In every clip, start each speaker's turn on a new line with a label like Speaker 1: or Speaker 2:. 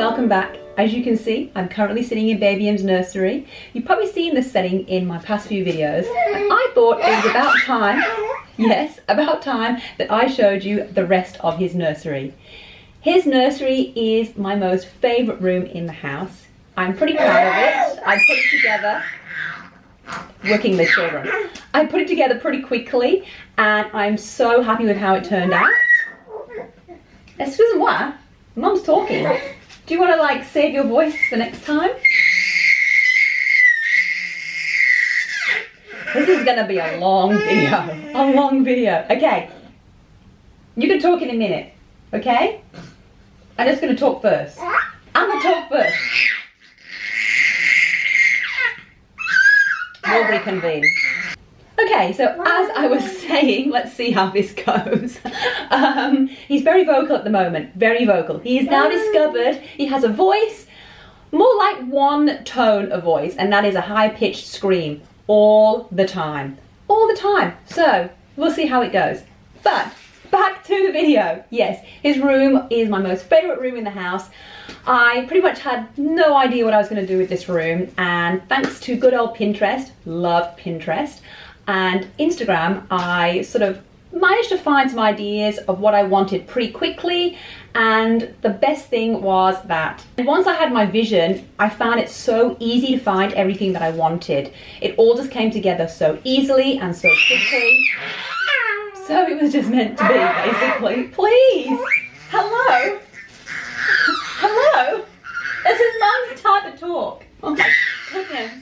Speaker 1: welcome back. As you can see, I'm currently sitting in Baby M's nursery. You've probably seen this setting in my past few videos. And I thought it was about time, yes, about time that I showed you the rest of his nursery. His nursery is my most favourite room in the house. I'm pretty proud of it. I put it together, working with children. I put it together pretty quickly and I'm so happy with how it turned out. Excuse me, what? Mum's talking. Do you want to like save your voice for next time? This is going to be a long video. Okay. You can talk in a minute, okay? I'm just going to talk first. I'm going to talk first. We'll reconvene. Okay, so as I was saying, let's see how this goes. He's very vocal at the moment, very vocal. He has now discovered he has a voice, more like one tone of voice, and that is a high-pitched scream all the time. All the time. So, we'll see how it goes. But, back to the video. Yes, his room is my most favourite room in the house. I pretty much had no idea what I was going to do with this room, and thanks to good old Pinterest, love Pinterest, and Instagram, I sort of managed to find some ideas of what I wanted pretty quickly, and the best thing was that once I had my vision, I found it so easy to find everything that I wanted. It all just came together so easily and so quickly. So it was just meant to be, basically. Please! Hello? Hello? This is Mum's time to talk. Oh my goodness.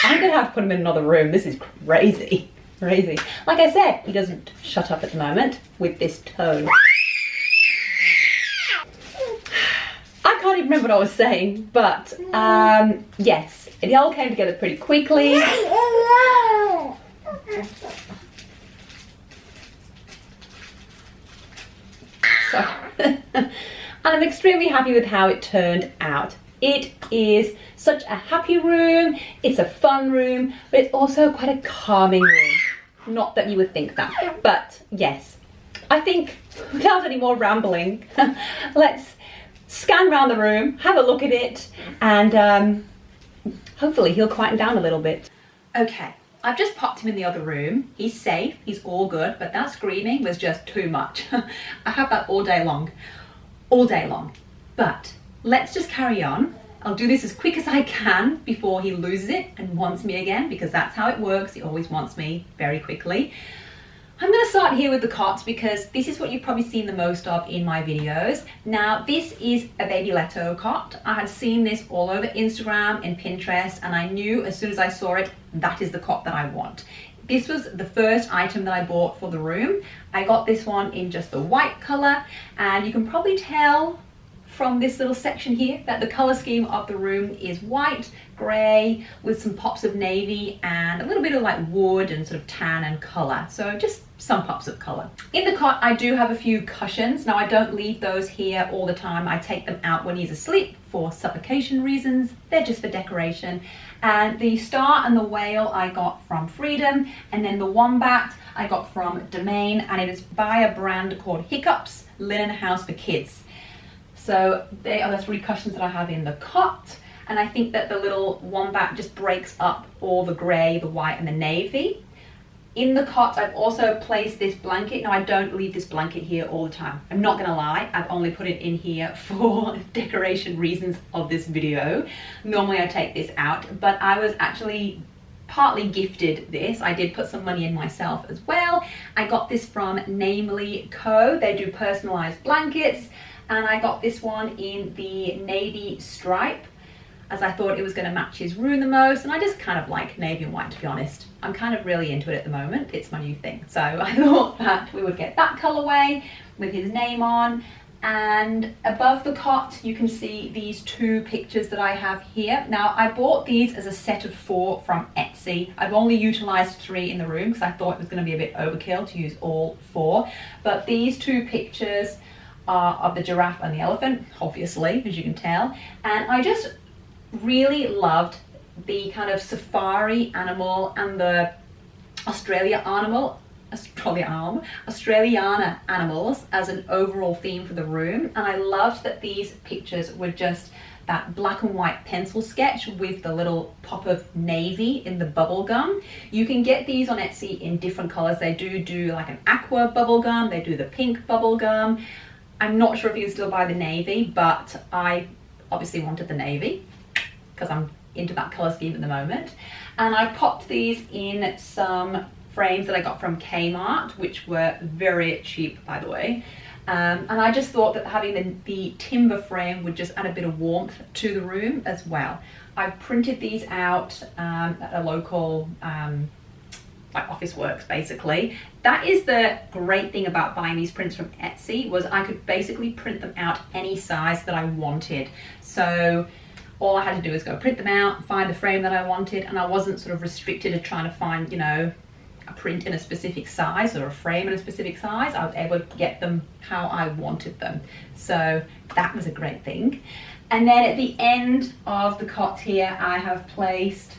Speaker 1: I'm gonna have to put him in another room. This is crazy. Crazy. Like I said, he doesn't shut up at the moment with this tone. I can't even remember what I was saying, but yes, it all came together pretty quickly. So, and I'm extremely happy with how it turned out. It is such a happy room, it's a fun room, but it's also quite a calming room. Not that you would think that, but yes. I think, without any more rambling, let's scan around the room, have a look at it, and hopefully he'll quieten down a little bit. Okay, I've just popped him in the other room. He's safe, he's all good, but that screaming was just too much. I have that all day long. All day long. But let's just carry on. I'll do this as quick as I can before he loses it and wants me again, because that's how it works. He always wants me very quickly. I'm going to start here with the cot because this is what you've probably seen the most of in my videos. Now, this is a Baby Leto cot. I had seen this all over Instagram and Pinterest, and I knew as soon as I saw it, that is the cot that I want. This was the first item that I bought for the room. I got this one in just the white color, and you can probably tell from this little section here that the color scheme of the room is white, gray, with some pops of navy and a little bit of like wood and sort of tan and color. So just some pops of color. In the cot, I do have a few cushions. Now I don't leave those here all the time. I take them out when he's asleep for suffocation reasons. They're just for decoration. And the star and the whale I got from Freedom, and then the wombat I got from Domain, and it is by a brand called Hiccups Linen House for Kids. So they are the three cushions that I have in the cot, and I think that the little wombat just breaks up all the grey, the white and the navy. In the cot, I've also placed this blanket. Now I don't leave this blanket here all the time. I'm not gonna lie, I've only put it in here for decoration reasons of this video. Normally I take this out, but I was actually partly gifted this. I did put some money in myself as well. I got this from Namely Co. They do personalized blankets. And I got this one in the navy stripe, as I thought it was going to match his room the most. And I just kind of like navy and white, to be honest. I'm kind of really into it at the moment. It's my new thing. So I thought that we would get that colorway with his name on. And above the cot, you can see these two pictures that I have here. Now, I bought these as a set of 4 from Etsy. I've only utilized 3 in the room because I thought it was going to be a bit overkill to use all 4. But these 2 pictures of the giraffe and the elephant, obviously, as you can tell, and I just really loved the kind of safari animal and the Australia animal Australiana animals as an overall theme for the room, and I loved that these pictures were just that black and white pencil sketch with the little pop of navy in the bubble gum. You can get these on Etsy in different colors. They do like an aqua bubble gum, they do the pink bubble gum. I'm not sure if you can still buy the navy, but I obviously wanted the navy because I'm into that color scheme at the moment. And I popped these in some frames that I got from Kmart, which were very cheap, by the way. And I just thought that having the timber frame would just add a bit of warmth to the room as well. I printed these out at a local like Officeworks, basically. That is the great thing about buying these prints from Etsy, was I could basically print them out any size that I wanted. So all I had to do was go print them out, find the frame that I wanted, and I wasn't sort of restricted to trying to find, you know, a print in a specific size or a frame in a specific size. I was able to get them how I wanted them. So that was a great thing. And then at the end of the cot here, I have placed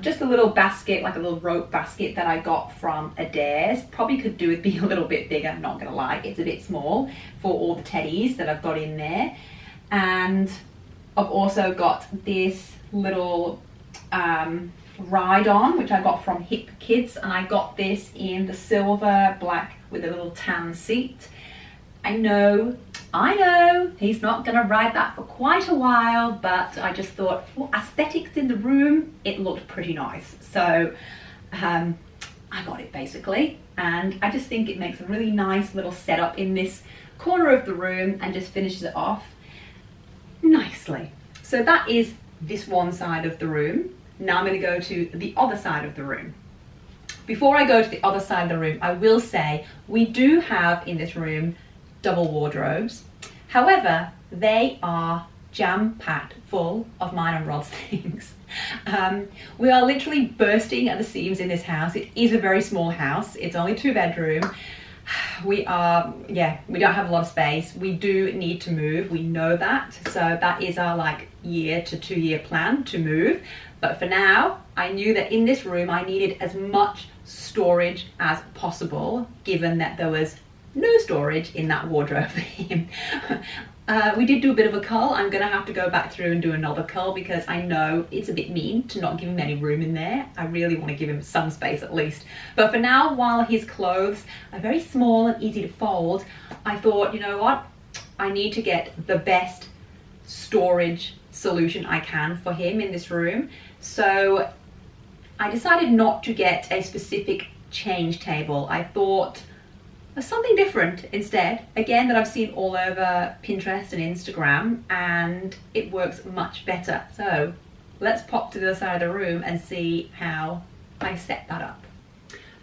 Speaker 1: just a little basket, like a little rope basket that I got from Adairs. Probably could do with being a little bit bigger, I'm not gonna lie. It's a bit small for all the teddies that I've got in there. And I've also got this little ride on, which I got from Hip Kids, and I got this in the silver black with a little tan seat. I know he's not gonna ride that for quite a while, but I just thought for aesthetics in the room, it looked pretty nice. So I got it basically, and I just think it makes a really nice little setup in this corner of the room and just finishes it off nicely. So that is this one side of the room. Now I'm going to go to the other side of the room. Before I go to the other side of the room, I will say we do have in this room double wardrobes. However, they are jam-packed full of mine and Rod's things. We are literally bursting at the seams in this house. It is a very small house. It's only 2-bedroom. We don't have a lot of space. We do need to move. We know that. So that is our like 1 to 2 year plan to move. But for now, I knew that in this room, I needed as much storage as possible, given that there was no storage in that wardrobe for him. We did do a bit of a cull. I'm gonna have to go back through and do another cull because I know it's a bit mean to not give him any room in there. I really want to give him some space at least. But for now, while his clothes are very small and easy to fold, I thought, you know what? I need to get the best storage solution I can for him in this room. So I decided not to get a specific change table. I thought something different instead, again, that I've seen all over Pinterest and Instagram, and it works much better. So let's pop to the other side of the room and see how I set that up.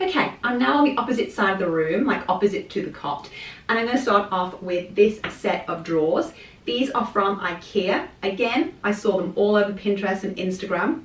Speaker 1: Okay, I'm now on the opposite side of the room, like opposite to the cot, and I'm going to start off with this set of drawers. These are from IKEA. Again, I saw them all over Pinterest and Instagram.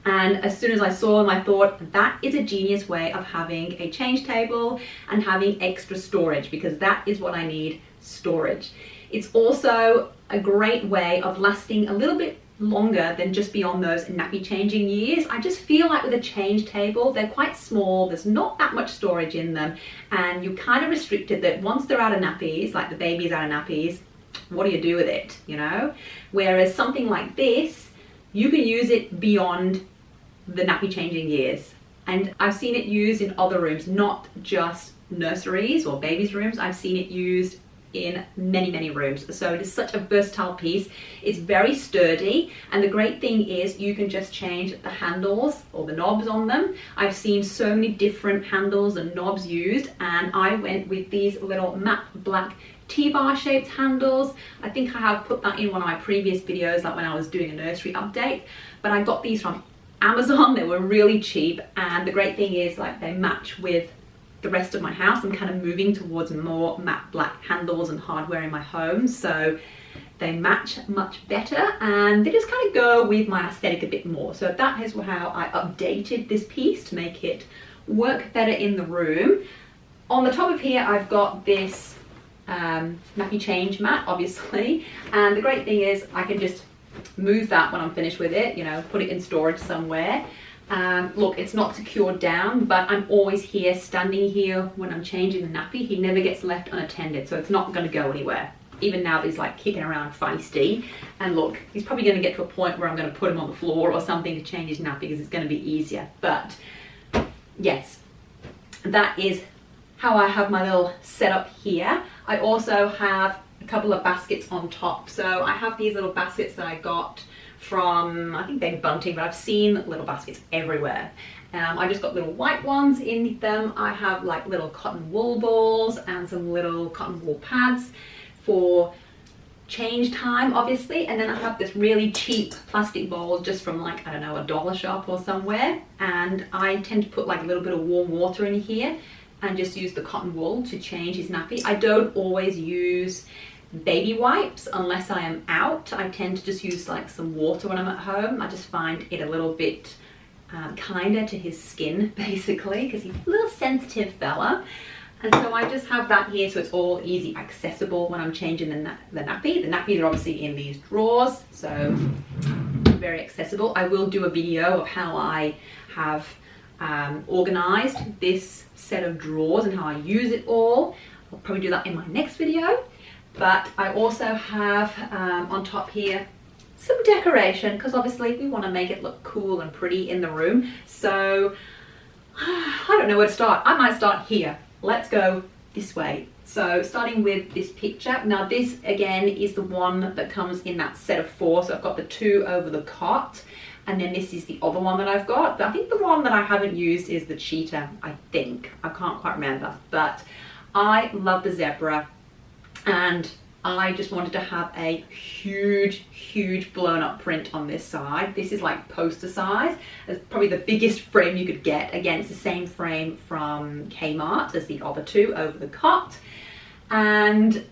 Speaker 1: And as soon as I saw them, I thought that is a genius way of having a change table and having extra storage, because that is what I need, storage. It's also a great way of lasting a little bit longer than just beyond those nappy changing years. I just feel like with a change table, they're quite small, there's not that much storage in them, and you're kind of restricted that once they're out of nappies, like the baby's out of nappies, what do you do with it, you know? Whereas something like this, you can use it beyond the nappy changing years. And I've seen it used in other rooms, not just nurseries or babies' rooms. I've seen it used in many, many rooms. So it is such a versatile piece. It's very sturdy, and the great thing is you can just change the handles or the knobs on them. I've seen so many different handles and knobs used, and I went with these little matte black T-bar shaped handles. I think I have put that in one of my previous videos, like when I was doing a nursery update, but I got these from Amazon. They were really cheap, and the great thing is like they match with the rest of my house. I'm kind of moving towards more matte black handles and hardware in my home, so they match much better and they just kind of go with my aesthetic a bit more. So that is how I updated this piece to make it work better in the room. On the top of here, I've got this nappy change mat, obviously, and the great thing is I can just move that when I'm finished with it, you know, put it in storage somewhere. Look, it's not secured down, but I'm always here, standing here when I'm changing the nappy. He never gets left unattended, so it's not going to go anywhere. Even now he's like kicking around feisty. And look, he's probably going to get to a point where I'm going to put him on the floor or something to change his nappy because it's going to be easier. But yes, that is how I have my little setup here. I also have a couple of baskets on top. So I have these little baskets that I got from, I think they're Bunting, but I've seen little baskets everywhere. I just got little white ones in them. I have like little cotton wool balls and some little cotton wool pads for change time, obviously. And then I have this really cheap plastic bowl just from like, I don't know, a dollar shop or somewhere. And I tend to put like a little bit of warm water in here and just use the cotton wool to change his nappy. I don't always use baby wipes unless I am out. I tend to just use like some water when I'm at home. I just find it a little bit kinder to his skin, basically, because he's a little sensitive fella. And so I just have that here so it's all easy accessible when I'm changing the nappy. The nappies are obviously in these drawers, so very accessible. I will do a video of how I have organized this set of drawers and how I use it all. I'll probably do that in my next video. But I also have on top here some decoration, because obviously we want to make it look cool and pretty in the room. So I don't know where to start. I might start here. Let's go this way. So starting with this picture. Now this again is the one that comes in that set of 4. So I've got the 2 over the cot, and then this is the other one that I've got. But I think the one that I haven't used is the cheetah, I think. I can't quite remember. But I love the zebra, and I just wanted to have a huge blown up print on this side. This is like poster size. It's probably the biggest frame you could get. Again, it's the same frame from Kmart as the other 2 over the cot. And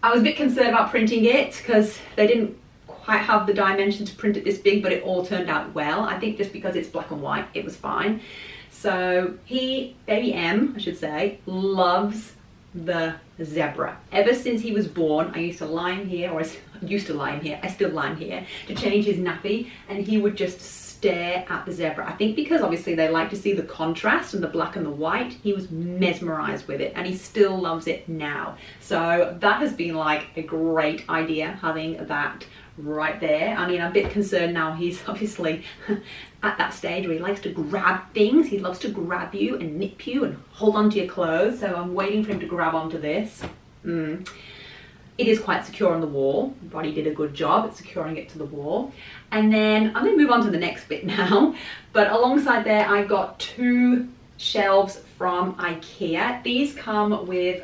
Speaker 1: I was a bit concerned about printing it because they didn't quite have the dimension to print it this big, but it all turned out well. I think just because it's black and white, it was fine. So baby M, I should say, loves the zebra. Ever since he was born, I used to lie him here, or I used to lie him here, I still lie him here, to change his nappy, and he would just stare at the zebra. I think because obviously they like to see the contrast and the black and the white, he was mesmerized with it, and he still loves it now. So that has been like a great idea, having that right there. I mean, I'm a bit concerned now. He's obviously at that stage where he likes to grab things. He loves to grab you and nip you and hold onto your clothes. So I'm waiting for him to grab onto this. It is quite secure on the wall. Roddy did a good job at securing it to the wall. And then I'm going to move on to the next bit now. But alongside there, I got 2 shelves from IKEA. These come with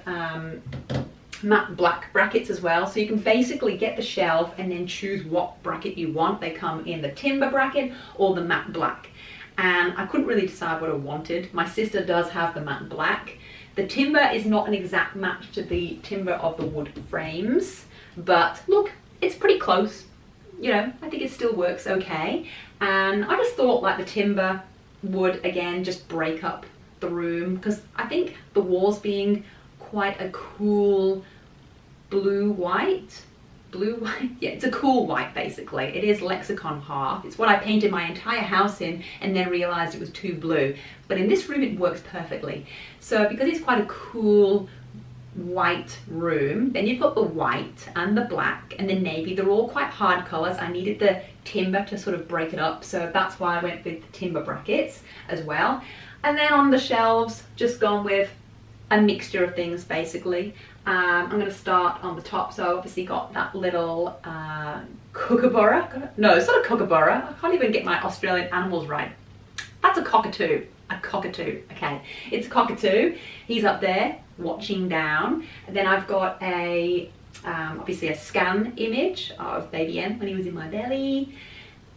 Speaker 1: matte black brackets as well, so you can basically get the shelf and then choose what bracket you want. They come in the timber bracket or the matte black, and I couldn't really decide what I wanted. My sister does have the matte black. The timber is not an exact match to the timber of the wood frames, but look, it's pretty close. You know, I think it still works okay. And I just thought like the timber would again just break up the room, because I think the walls being quite a cool blue white, yeah, it's a cool white basically. It is Lexicon half. It's what I painted my entire house in and then realized it was too blue, but in this room it works perfectly. So because it's quite a cool white room, then you've got the white and the black and the navy. They're all quite hard colors. I needed the timber to sort of break it up, so that's why I went with the timber brackets as well. And then on the shelves, just gone with a mixture of things basically. I'm going to start on the top. So obviously got that little kookaburra. No, it's not a kookaburra. I can't even get my Australian animals right. That's a cockatoo. A cockatoo. Okay, it's a cockatoo. He's up there watching down. And then I've got a obviously a scan image of baby M when he was in my belly.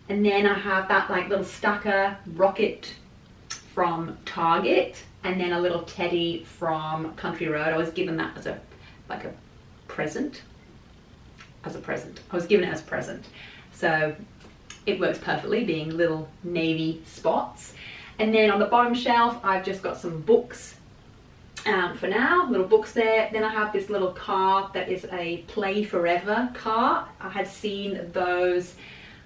Speaker 1: And then I have that like little stacker rocket from Target, and then a little teddy from Country Road. I was given that as a present. I was given it as a present. So it works perfectly, being little navy spots. And then on the bottom shelf, I've just got some books for now, little books there. Then I have this little car that is a Play Forever car. I had seen those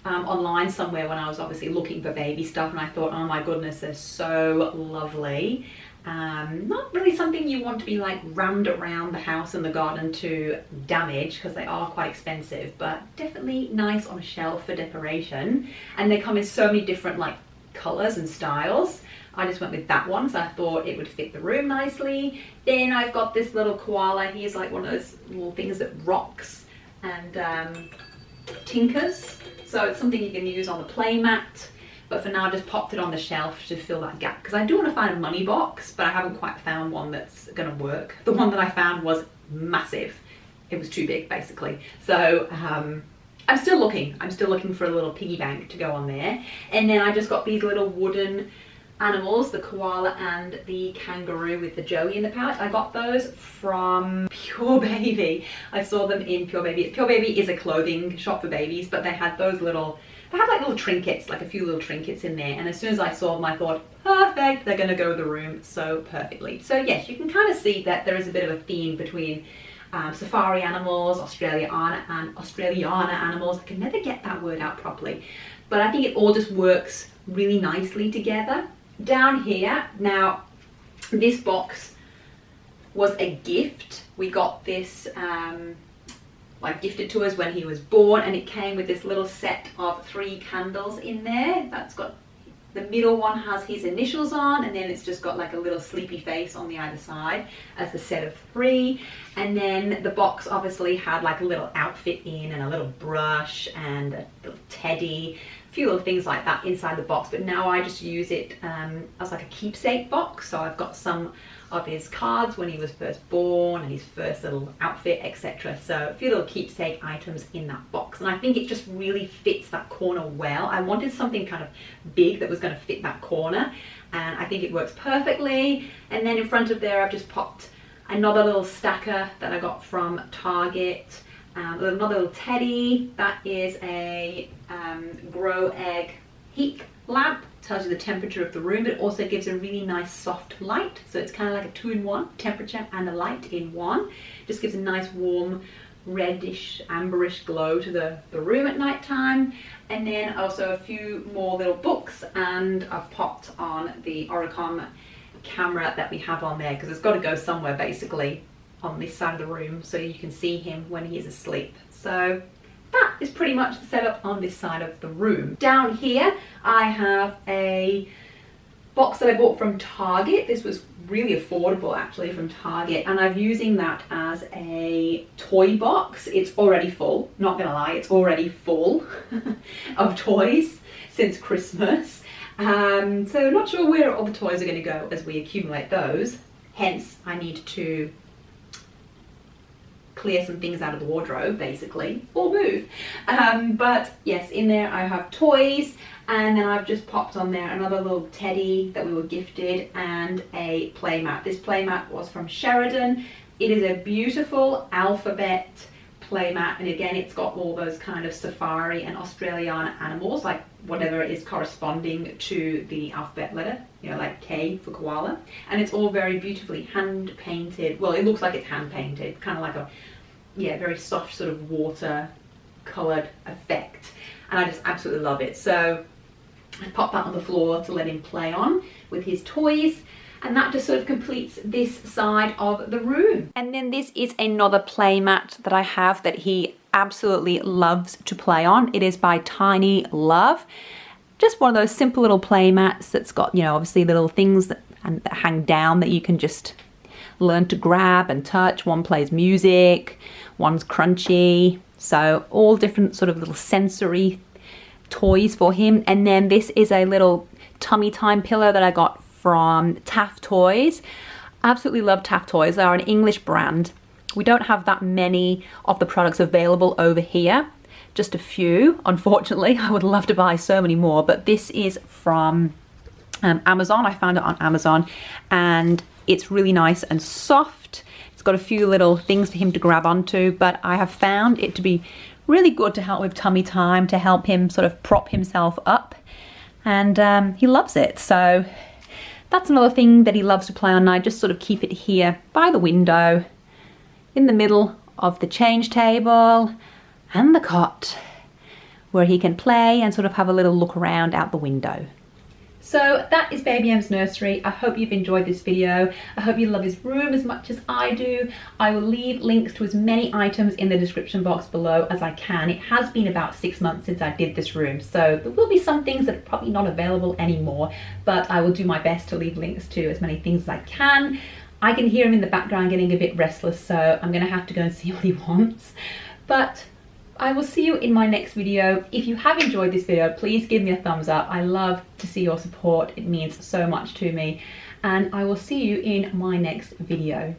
Speaker 1: online somewhere when I was obviously looking for baby stuff, and I thought, oh my goodness, they're so lovely. Not really something you want to be like rammed around the house and the garden to damage, because they are quite expensive, but definitely nice on a shelf for decoration. And they come in so many different like colors and styles. I just went with that one, so I thought it would fit the room nicely. Then I've got this little koala. He's like one of those little things that rocks and tinkers. So it's something you can use on the play mat. But for now, I just popped it on the shelf to fill that gap, because I do want to find a money box, but I haven't quite found one that's going to work. The one that I found was massive. It was too big, basically. So I'm still looking. I'm still looking for a little piggy bank to go on there. And then I just got these little wooden animals, the koala and the kangaroo with the Joey in the pouch. I got those from Pure Baby. I saw them in Pure Baby. Pure Baby is a clothing shop for babies, but they had those little, they have like little trinkets, like a few little trinkets in there. And as soon as I saw them, I thought, perfect, they're gonna go with the room so perfectly. So yes, you can kind of see that there is a bit of a theme between safari animals, Australiana animals. I can never get that word out properly, but I think it all just works really nicely together. Down here, now this box was a gift. We got this like gifted to us when he was born, and it came with this little set of 3 candles in there. That's got, the middle one has his initials on, and then it's just got like a little sleepy face on the either side as the set of 3. And then the box obviously had like a little outfit in, and a little brush and a little teddy, a few little things like that inside the box. But now I just use it as like a keepsake box. So I've got some of his cards when he was first born and his first little outfit, etc. So a few little keepsake items in that box, and I think it just really fits that corner well. I wanted something kind of big that was going to fit that corner, and I think it works perfectly. And then in front of there, I've just popped another little stacker that I got from Target, another little teddy. That is a Grow Egg heat lamp. Tells you the temperature of the room, but it also gives a really nice soft light. So it's kind of like a 2-in-1, temperature and a light in one. Just gives a nice warm reddish amberish glow to the room at night time. And then also a few more little books, and I've popped on the Oricon camera that we have on there, because it's got to go somewhere basically on this side of the room so you can see him when he is asleep. So that is pretty much the setup on this side of the room. Down here I have a box that I bought from Target. This was really affordable actually from Target, and I'm using that as a toy box. It's already full, not gonna lie, it's already full of toys since Christmas. So not sure where all the toys are going to go as we accumulate those. Hence I need to clear some things out of the wardrobe basically, or move. But yes, in there I have toys, and then I've just popped on there another little teddy that we were gifted and a play mat. This play mat was from Sheridan. It is a beautiful alphabet play mat, and again it's got all those kind of safari and Australiana animals, like whatever is corresponding to the alphabet letter, you know, like K for koala, and it's all very beautifully hand painted. Well, it looks like it's hand painted, kind of like a, yeah, very soft sort of water colored effect, and I just absolutely love it. So I popped that on the floor to let him play on with his toys, and that just sort of completes this side of the room. And then this is another play mat that I have that he absolutely loves to play on. It is by Tiny Love. Just one of those simple little play mats that's got, you know, obviously little things that hang down that you can just learn to grab and touch. One plays music, one's crunchy. So all different sort of little sensory toys for him. And then this is a little tummy time pillow that I got from Taff Toys. Absolutely love Taff Toys. They are an English brand. We don't have that many of the products available over here, just a few, unfortunately. I would love to buy so many more, but this is from Amazon. I found it on Amazon, and it's really nice and soft. It's got a few little things for him to grab onto, but I have found it to be really good to help with tummy time, to help him sort of prop himself up, and he loves it. So that's another thing that he loves to play on, and I just sort of keep it here by the window, in the middle of the change table and the cot, where he can play and sort of have a little look around out the window. So that is Baby M's nursery. I hope you've enjoyed this video. I hope you love his room as much as I do. I will leave links to as many items in the description box below as I can. It has been about 6 months since I did this room, so there will be some things that are probably not available anymore, but I will do my best to leave links to as many things as I can. I can hear him in the background getting a bit restless, so I'm gonna have to go and see what he wants. But I will see you in my next video. If you have enjoyed this video, please give me a thumbs up. I love to see your support. It means so much to me. And I will see you in my next video.